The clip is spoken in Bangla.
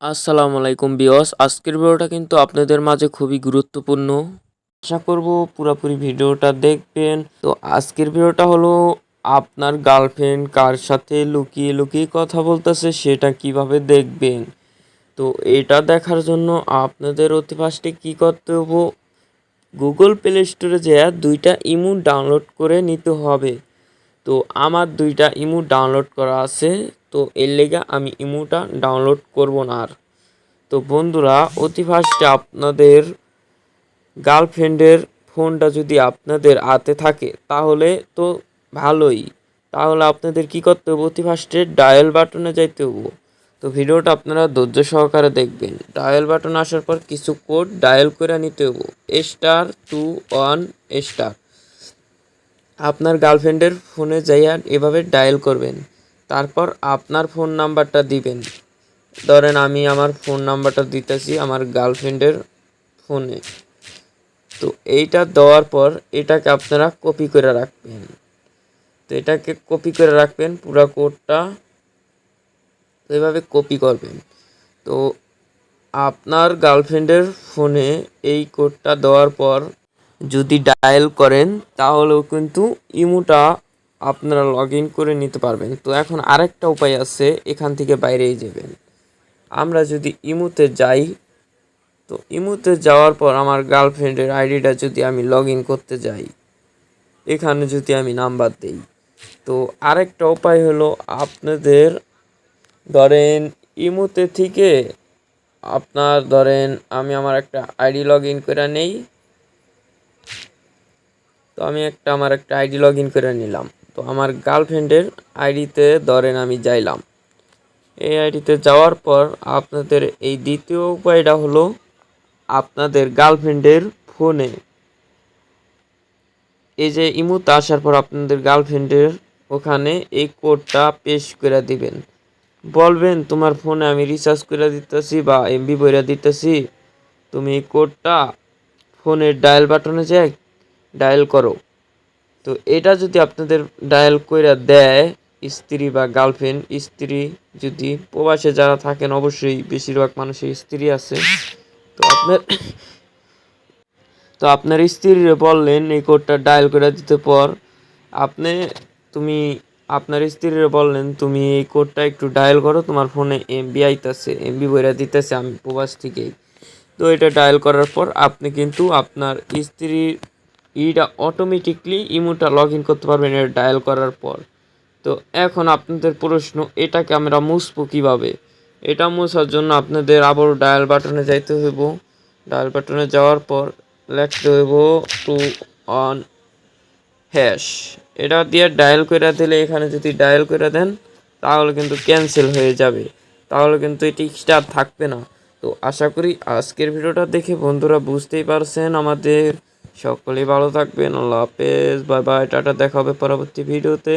আসসালামু আলাইকুম বিয়স, আজকের ভিডিওটা কিন্তু আপনাদের মাঝে খুবই গুরুত্বপূর্ণ। আশা করব পুরোপুরি ভিডিওটা দেখবেন। তো আজকের ভিডিওটা হলো আপনার গার্লফ্রেন্ড কার সাথে লুকিয়ে লুকিয়ে কথা বলতেছে সেটা কিভাবে দেখবেন। তো এটা দেখার জন্য আপনাদের অতি ফার্স্টে কী করতে হবে, গুগল প্লে স্টোরে যেয়ে দুইটা ইমো ডাউনলোড করে নিতে হবে। তো আমার দুইটা ইমো ডাউনলোড করা আছে, তো এর লেগে আমি ইমোটা ডাউনলোড করব না আর। তো বন্ধুরা, অতি ফার্স্টে আপনাদের গার্লফ্রেন্ডের ফোনটা যদি আপনাদের হাতে থাকে তাহলে তো ভালোই। তাহলে আপনাদের কি করতে হবে, অতি ফার্স্টে ডায়াল বাটনে যাইতে হবে। তো ভিডিওটা আপনারা ধৈর্য সহকারে দেখবেন। ডায়াল বাটন আসার পর কিছু কোড ডায়াল করে নিতে হবে, *21#। আপনার গার্লফ্রেন্ডের ফোনে যাইয়া এভাবে ডায়াল করবেন। তারপর আপনার ফোন নাম্বারটা দিবেন। ধরেন আমি আমার ফোন নাম্বারটা দিতেছি আমার গার্লফ্রেন্ডের ফোনে। তো এইটা দেওয়ার পর এটাকে আপনারা কপি করে রাখবেন। তো এটাকে কপি করে রাখবেন পুরো কোডটা, তো এভাবে কপি করবেন। তো আপনার গার্লফ্রেন্ডের ফোনে এই কোডটা দেওয়ার পর যদি ডায়াল করেন তাহলেও কিন্তু ইমোটা আপনারা লগ ইন করে নিতে পারবেন। তো এখন আরেকটা উপায় আছে, এখান থেকে বাইরেই যাবেন। আমরা যদি ইমোতে যাই, তো ইমোতে যাওয়ার পর আমার গার্লফ্রেন্ডের আইডিটা যদি আমি লগ ইন করতে যাই, এখানে যদি আমি নাম্বার দিই, তো আরেকটা উপায় হলো আপনাদের ধরেন ইমোতে থেকে আপনার ধরেন আমি আমার একটা আইডি লগ ইন করে নেই। তো আমি আমার একটা আইডি লগ ইন করে নিলাম। তো আমার গার্লফ্রেন্ডের আইডিতে ধরেন আমি যাইলাম। এই আইডিতে যাওয়ার পর আপনাদের এই দ্বিতীয় উপায়টা হলো আপনাদের গার্লফ্রেন্ডের ফোনে এই যে ইমোতে আসার পর আপনাদের গার্লফ্রেন্ডের ওখানে এই কোডটা পেস্ট করে দিবেন। বলবেন তোমার ফোনে আমি রিচার্জ করে দিতেছি বা এমবি বইরা দিতেছি, তুমি এই কোডটা ফোনের ডায়াল বাটনে যাই ডায়াল করো। তো এটা যদি আপনাদের ডায়াল কইরা দেয় স্ত্রী বা গার্লফ্রেন্ড, স্ত্রী যদি প্রবাসে যারা থাকেন, অবশ্যই বেশিরভাগ মানুষের স্ত্রী আছে, তো আপনার স্ত্রীরে বললেন এই কোডটা ডায়াল করে দিতে পর তুমি আপনার স্ত্রীরে বললেন তুমি এই কোডটা একটু ডায়াল করো, তোমার ফোনে এমবি আইতাছে, এমবি বইরা দিতেছে আমি প্রবাস থেকেই। তো এটা ডায়াল করার পর আপনি কিন্তু আপনার স্ত্রীর ইটা অটোমেটিকলি ইমোটা লগ ইন করতে পারবেন এটা ডায়াল করার পর। তো এখন আপনাদের প্রশ্ন, এটাকে আমরা মুছবো কীভাবে? এটা মোছার জন্য আপনাদের আবারও ডায়াল বাটনে যাইতে হইব। ডায়াল বাটনে যাওয়ার পর লিখতে হইব 21#। এটা দিয়ে ডায়াল করে দিলে, এখানে যদি ডায়াল করে দেন তাহলে কিন্তু ক্যান্সেল হয়ে যাবে, তাহলে কিন্তু এটি স্টার থাকবে না। তো আশা করি আজকের ভিডিওটা দেখে বন্ধুরা বুঝতেই পারছেন। আমাদের সকলেই ভালো থাকবেন। আল্লাহ হাফেজ, বাই বাই, টাটা, দেখা হবে পরবর্তী ভিডিওতে।